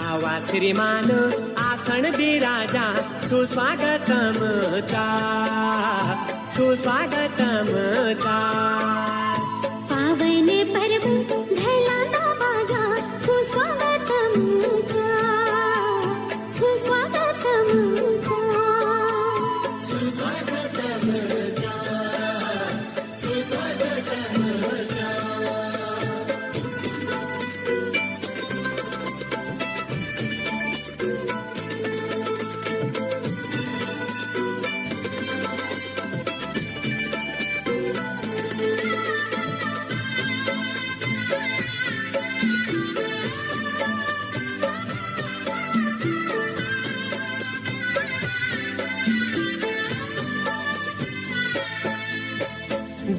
आवा श्रीमान आसन दे राजा सुस्वागतम चा सुस्वागतम चा पावन पर्व धैलाना बाजा सुस्वागतम चा सुस्वागतम चा सुस्वागतम चा सुस्वागतम चा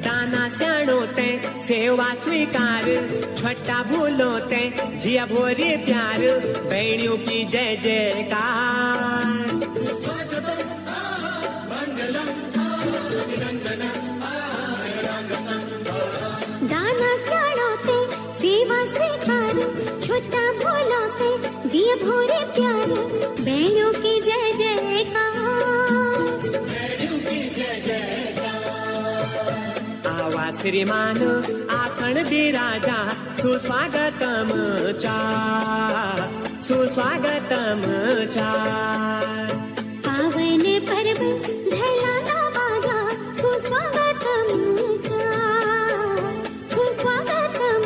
दाना स्याणो ते सेवा स्वीकार छठा भूलो ते जिया भोरे प्यार बहनियों की जय जयकार दाना स्याणो ते सेवा स्वीकार छठा भूलो ते जिया भोरे प्यार बहनों की जय जयकार आवा श्रीमान आसन दे राजा सुस्वागतम चा सुस्वागतम चा पावन पर्व धैलाना बाजा सुस्वागतम चा सुस्वागतम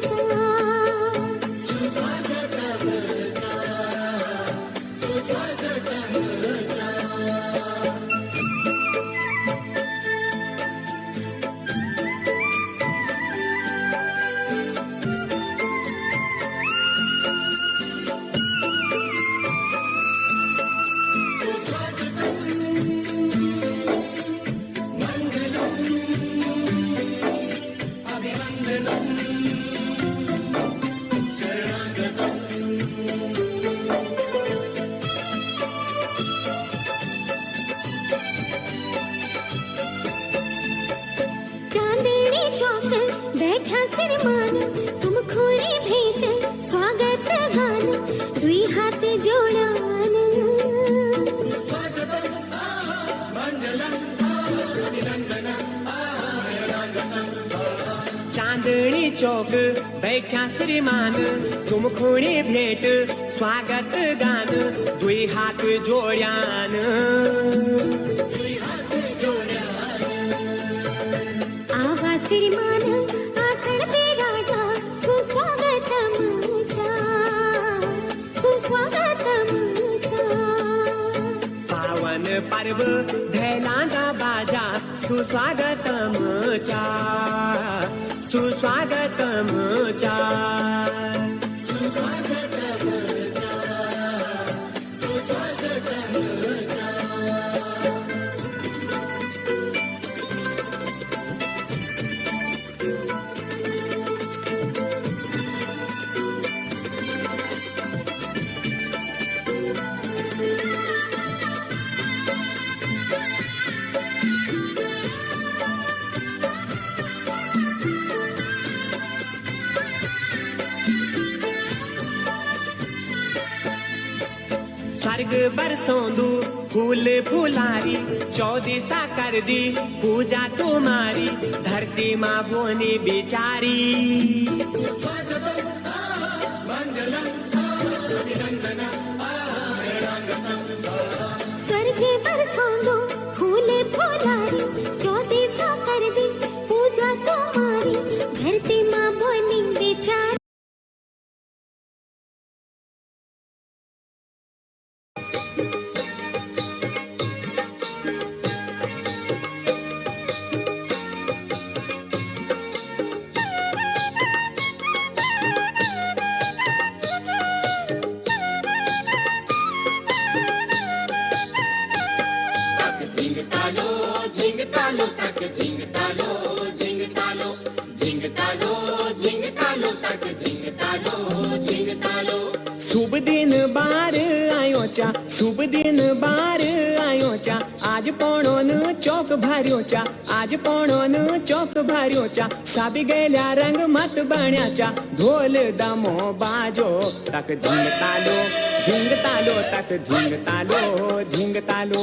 चा सुस्वागतम चा सुस्वागतम चा चांदनी चौक बैठा श्रीमान तुम खोरी भेंट स्वागत गान दुई हाथ जोड़ान चांदनी चौक बैठा श्रीमान तुम खोणे भेट स्वागत गान दुई हाथ जोड्यान आवा श्रीमान आसन पे राजा सुस्वागतम चा सुस्वागतम चा पावन पर्व धैलाना बाजा सुस्वागतम चा सुस्वागतम चा सुस्वागतम चा सुस्वागतम चा स्वर्ग बरसोंदू फूल फुलारी चौदिसा कर दी पूजा तुम्हारी धरती माँ बोनी बिचारी स्वर्ग बरसोंदो फूल फुलारी चौदिसा कर दी पूजा तुम्हारी धरती माँ बोनी बिचारी चा शुभ दिन बार आयो चा आज पोणोन चौक भर्यो चा आज पोणोन चौक भर्यो चा साबी गेल्या रंग मत बण्याचा ढोल दमो बाजो तक धिंग तालो तक धिंग तालो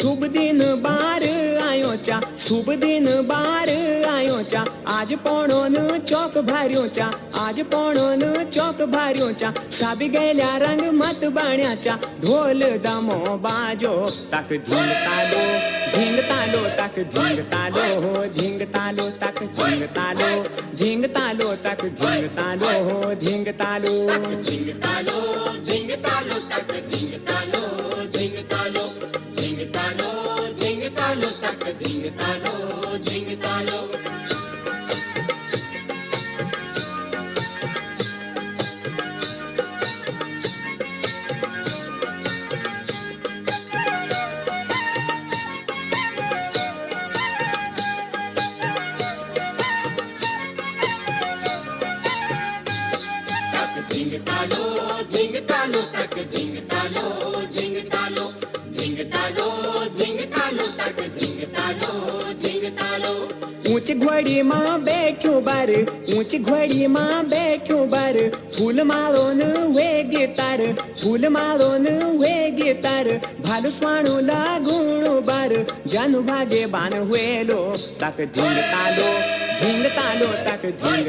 शुभ दिन बार आयो चा शुभ दिन बार आयो चा आज पोणोन चौक भर्यो चा आज पोणोन चौक भर्यो चा साबी गेल्या रंग मत बण्याचा ढोल दमो बाजो तक धिंग तालो तक धिंग तालो तक धिंग तालो तक धिंग तालो धिंग तालो धिंग तालो धिंग तालो तक धिंग तालो धिंग तालो धिंग तालो धिंग तालो तक धिंग तालो धिंग तालो धिंग तालो धिंग तालो तक धिंग तालो धिंग तालो धिंग तालो धिंग तालो तक धिंग तालो धिंग तालो ऊंच घोड़ी मां बैठो बार ऊंच घोड़ी मां बैठो बार फूल मारोन वे गितार फूल मारोन वे गितार भालू स्वाणो लागुणो बार जानु भागे बान हुएलो तक धिंग तालो तक धिंग तालो तक धिंग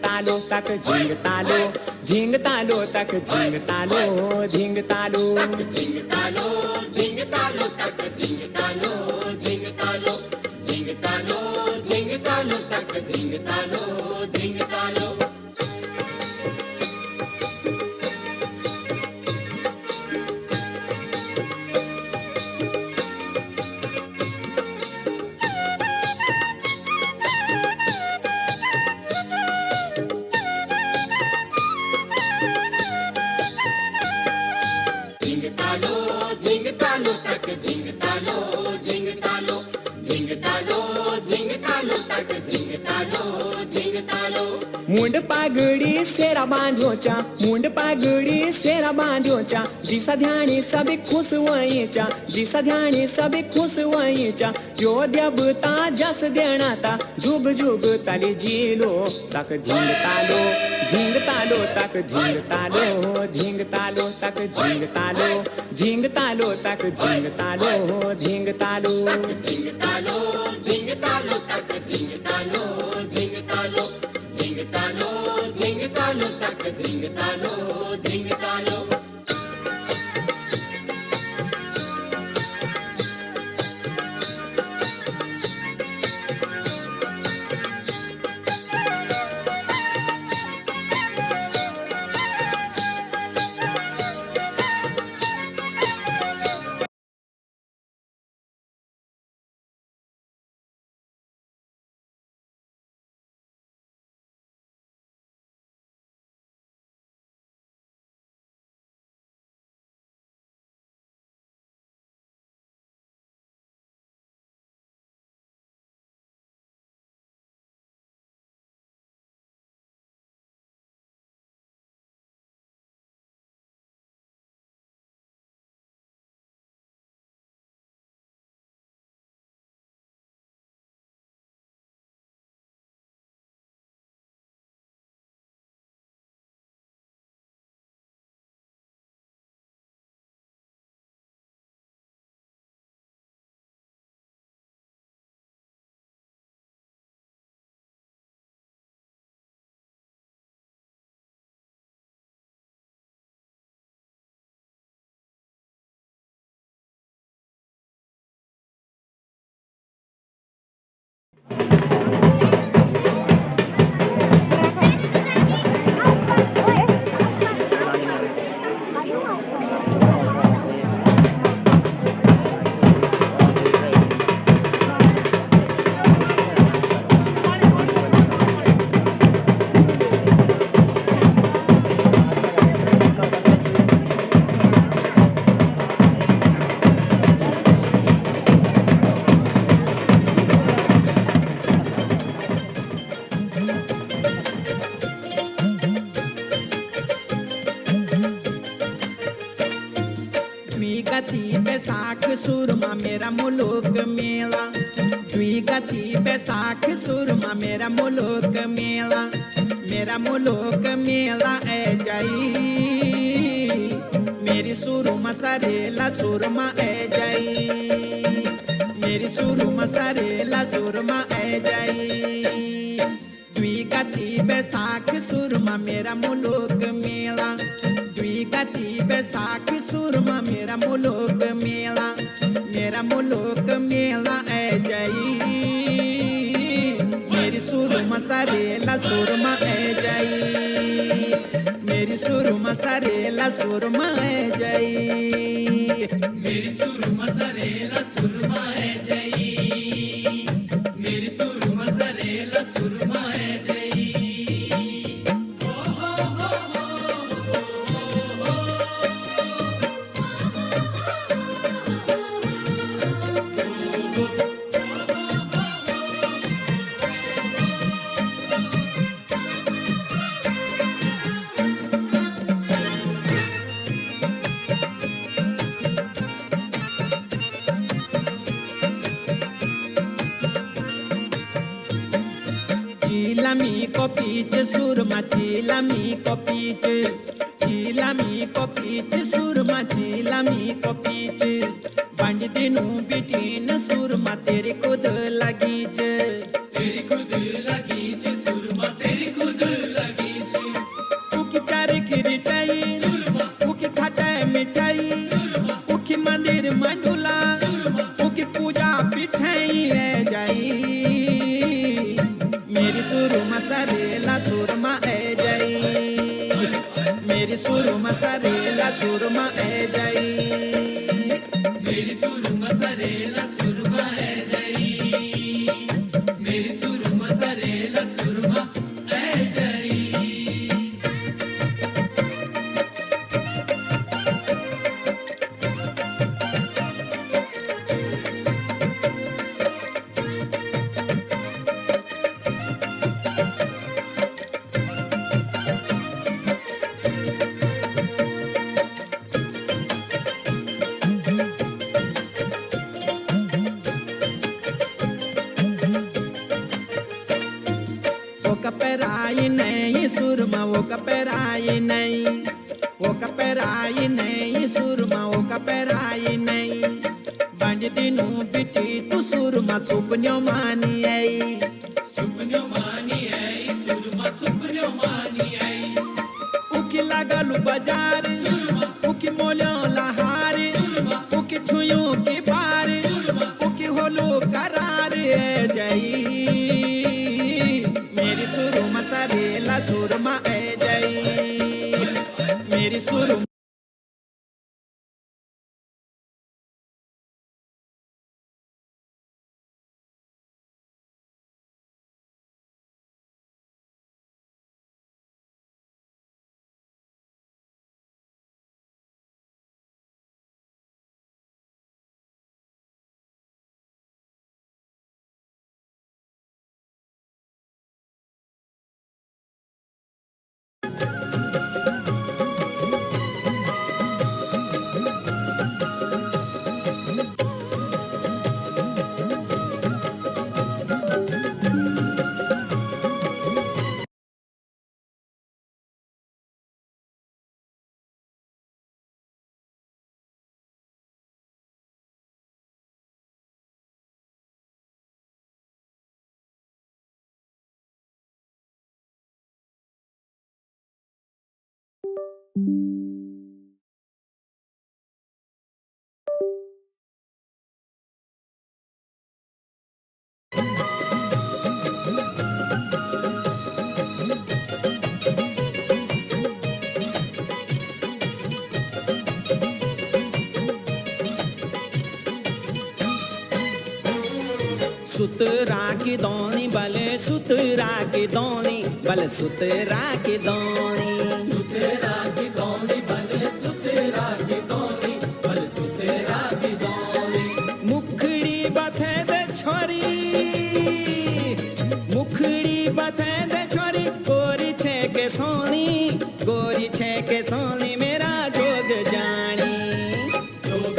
तालो तक धिंग तालो धिंग तालो धिंग तालो तक धिंग तालो धिंग तालो धिंग तालो धिंग तालो तक धिंग तालो धिंग तालो धिंग तालो धिंग तालो तक धिंग तालो धिंग तालो धिंग तालो धिंग तालो तक धिंग तालो धिंग तालो मुंड पागड़ी सेरा बांध्यो चा मुंड पागड़ी सेरा बांध्यो चा दिशा ध्यानी सभी खुश वही चा दिशा ध्यानी सभी खुश वही चा यो देवता जस देना था जुग जुग तली जीलो तक धिंग तालो तक धिंग तालो तक धिंग तालो तक धिंग तालो धिंग तालो धिंग तालो तक धिंग तालो धिंग तालो धिंग तालो धिंग तालो तक धिंग तालो धिंग तालो द्विगति बैसाख सुरमा मेरा मुलुक मेला, द्विगति बैसाख सुरमा मेरा मुलुक मेला, मेरा मुलुक मेला ए जाई, मेरी सुरमा सरेला सुरमा ए जाई, मेरी सुरमा सरेला सुरमा ए जाई। द्विगति बैसाख सुरमा मेरा मुलुक मेला, द्विगति बैसाख सुरमा मेरा मुलुक मेला, मेरा मुलुक मेला ए जाई, मेरी सुरमा सरेला सुरमा ए जाई, मेरी सुरमा सरेला सुरमा ए जाई, मेरी सुरमा सरेला सुरमा है जई, मेरी सुरमा सरेला सुरमा है जई। चिलमी को पीछ सुरमा चिलमी को पीछ, चिलमी को पीछ सुरमा चिलमी को पीछ, बंज दिनू बिटीन सुरमा तेरी खुद लगीच, तेरी खुद लगीच सुरमा तेरी खुद लगीच, उकी चारी खिरिटाई उकी खटाई मिठाई, उकी मंदिर मंडुला उकी पूजा पिठाई रह जाई, मेरी सुरमा सरेला सुरमा ए जाई, मेरी सुरमा सरेला सुरमा ए जाई, मेरी सुरमा सरेला सुरमा है जई, मेरी सुरमा सरेला सुरमा है जई। वो कपराई नहीं सुरमा वो कपराई नहीं, वो कपराई नहीं सुरमा वो कपराई नहीं, बंज दिनू बिटी तू सुरमा सुपन्यो मानी आई, सुपन्यो मानी है सुरमा सुपन्यो मानी है, उकी लगलू बाजार उकी मोलो लहार, उकी छुयो की बार, उकी होलो करार ए जाई, मेरी सुरमा सरेला सुरमा ए जाई, मेरी सुरमा सुतरा की दौनी बले सुतरा की दौनी बल सुतरा की दौनी सुतेरा की दौनी बल सुतेरा की दौनी बल सुतेरा की दौनी मुखड़ी बथे दे छोरी मुखड़ी बथे दे छोरी गोरी छे के सोनी मेरा जोग जानी जोग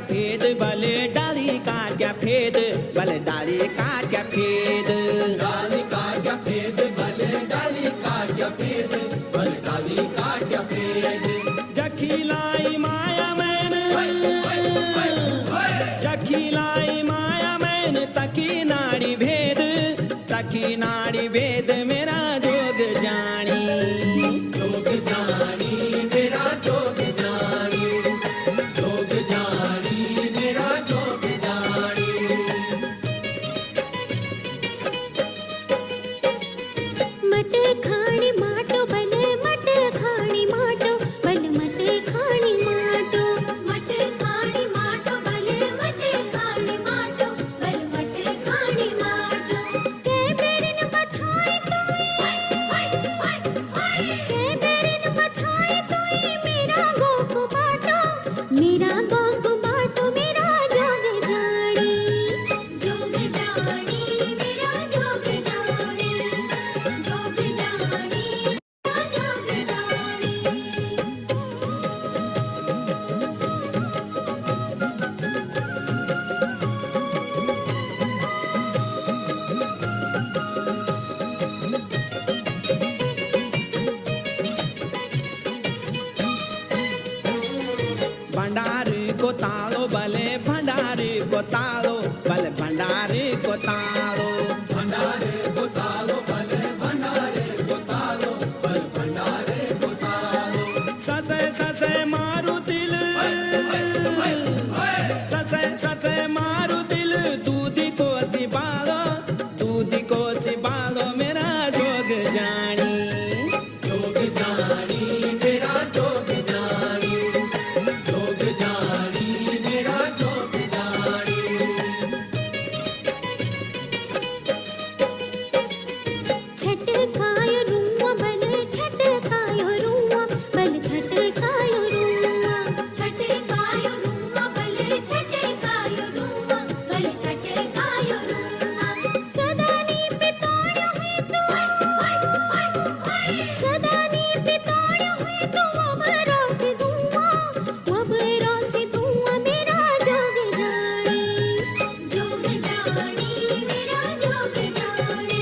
फेद भले डाली काट्या फेद भले डाली काट्या फेद डाली काट्या फेद भले डाली काट्या फेद भले डाली काट्या फेद जखीलाई माया मैन जखीलाई माया मैन तकी नाड़ी भेद मेरा जोग जानी जोग जानी मेरा जोग जानी जोग जानी मेरा जोग जानी मट खाणी माटो बल मट खाणी माटो बल मट खाणी माटो मट खाणी माटो बल मट खाणी माटो बल मट खाणी माटो के बेरन बथाई तोई के बेरन बथाई तोई मेरा गोक बाटो मेरा गोक बाटो मेरा जोग जानी मेरा जोग जानी जोग जानी जोग जानी भंडारी को तालो भले भंडारी को तालो भले भंडारी को तालो भंडारे को तालो भले भंडारे को तालो भले भंडारे को तालो ससे ससे मारू दिल ससे मारू दिल दूधी को सिबालो मेरा जोग जानी जोग जानी मेरा जोग जानी जोग जानी मेरा जोग जानी छटकायो रुआ बल छटकायो रुआ बल छटकायो रुआ छटकायो रुआ बल छटकायो रुआ बल छटकायो रुआ सदानी पे तोड़ो है तू सदानी पे तोड़ो है तू वबरो से धुआं मेरा जोग जानी मेरा जोग जानी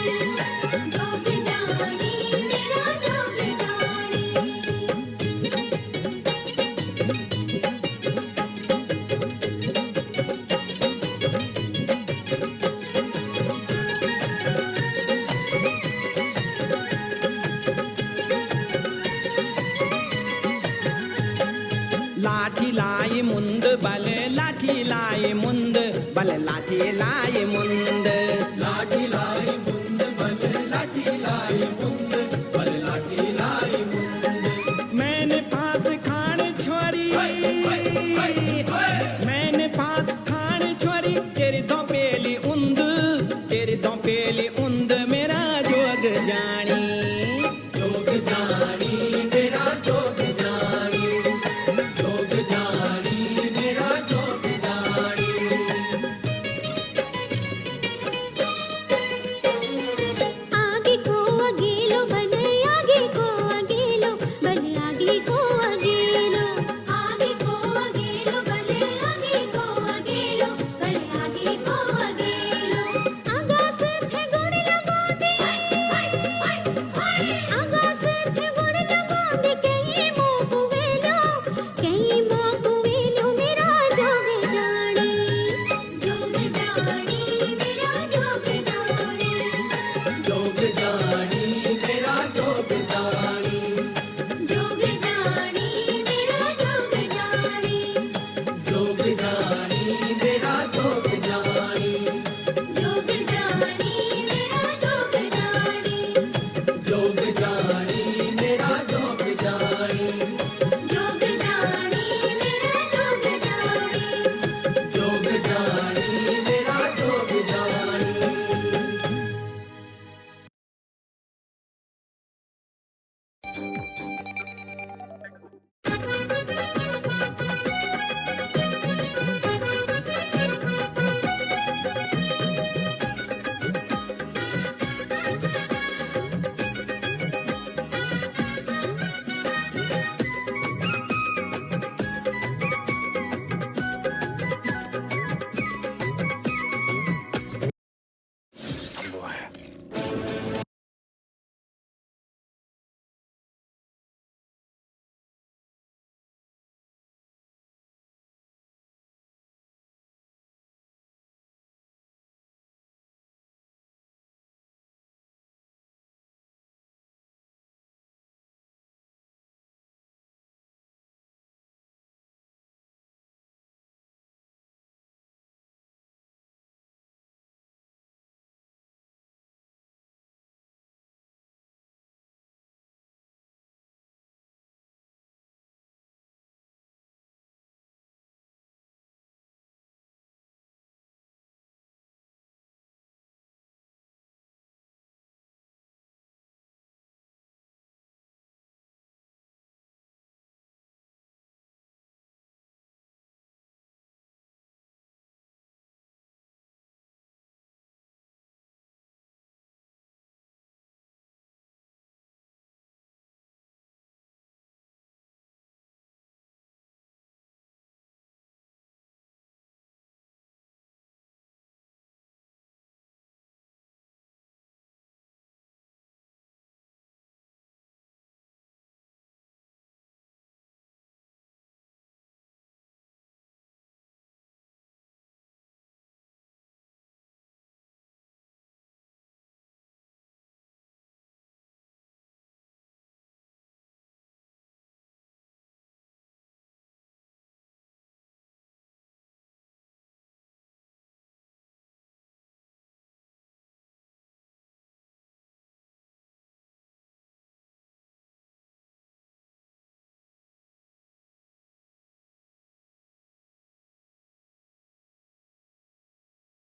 जोग जानी मेरा जोग जानी लाठी लाई मुंद भले लाठी लाई मुंद भले लाठी लाई मुंद लाठी लाई मुंद भले लाठी लाई मुंद भले लाठी लाई मुंद मैंने पास खान छोरी मैंने पास खान छोरी तेरी तो पेली उंद मेरा जोग जानी जोग जानी मेरा जोग जानी जोग जानी मेरा जोग जानी आगे को अगेलो बने आगे को अगेलो बने आगे को अगेलो आगे को अगेलो बने आगे को अगेलो बने आगे को अगेलो आगास थे गुण लगोंदे आगास थे गुण लगोंदे कहीं मोकु वेलो मेरा जोग जानी मेरा जोग जानी जोग जानी मेरा जोग जानी जोग जानी मेरा जोग जानी जोग जानी मेरा जोग जानी जोग जानी मेरा जोग जानी जोग जानी मेरा जोग जानी जोग जानी मेरा जोग जानी जोग जानी मेरा जोग जानी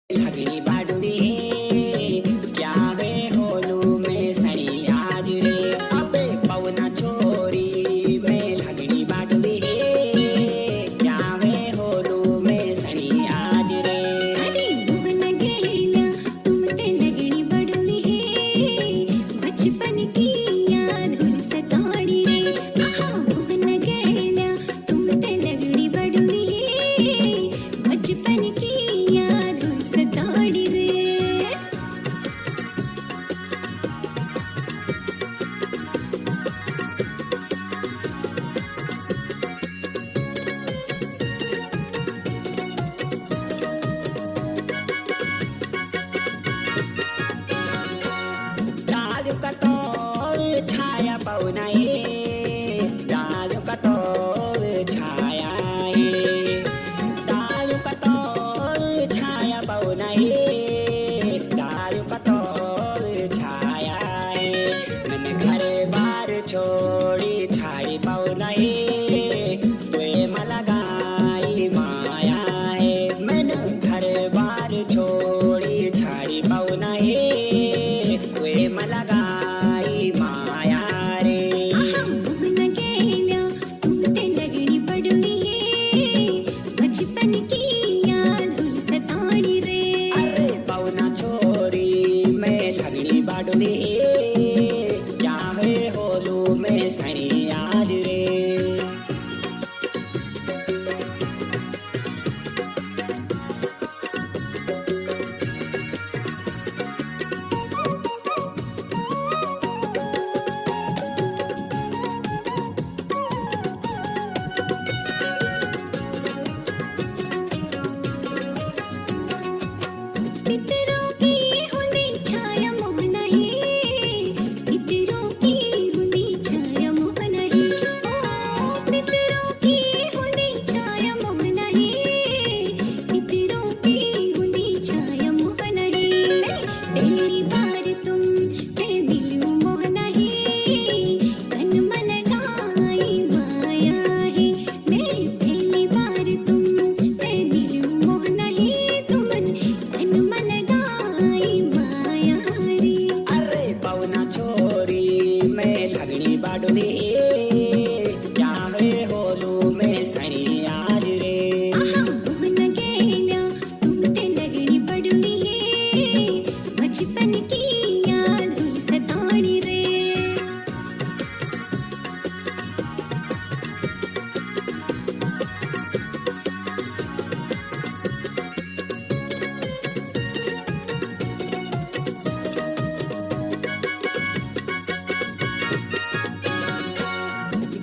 लगनी बाडुली क्या वे होलू में सनी आज रे अबे पवना छोरी में लगनी बाडुली क्या वे होलू में सनी आज रे अरे भुवन गेला तुम ते लगनी बड़ुली है बचपन की याद हुन सताड़ी रे आहा भुवन गेला तुम ते लगनी बड़ुली है बचपन की याद हुन सताड़ी रे डाल कटोर छाया पवना डाल कटोर छाया डाल कटोर छाया पवना डाल कटोर छाया मन घर बार छोड़ी छाड़ी पवना तुए मला गाई माया है मन घर बार छोड़ी छाड़ी पवना तुए मला गाई माया रे आहा भुवन गेला तुम ते लगनी बड़ुली है बचपन की याद हुन सताड़ी रे अरे पवना छोरी मैं लगनी बाडुली क्या है होलू में सनी आज रे पितरों की हुनी छाया मोहन है पितरों की हुनी छाया मोहन है ओ पितरों की हुनी छाया मोहन है पितरों की हुनी छाया मोहन है पहली बार तुम ते मिलूं मोहन है तन मन गाई माया है मैं पहली बार तुम ते मिलूं मोहन है तुमन तन मन गाई माया रे अरे पवना छोरी मैं लगनी बाडुली क्या है होलू में सनी आज रे आहा भुवन गेला तुम ते लगनी बड़ुली है बचपन की याद हुन सताड़ी रे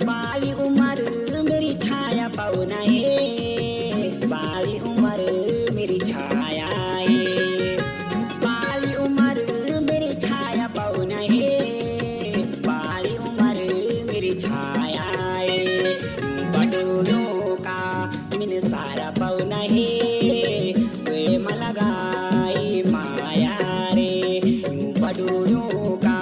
बाली उम्र मेरी छाया पवना बाली उम्र मेरी छाया बाली उम्र मेरी छाया पवना बाली उम्र मेरी छाया बडोलों का मिन सारा पवना वे मला गाई माया रे बडोलों का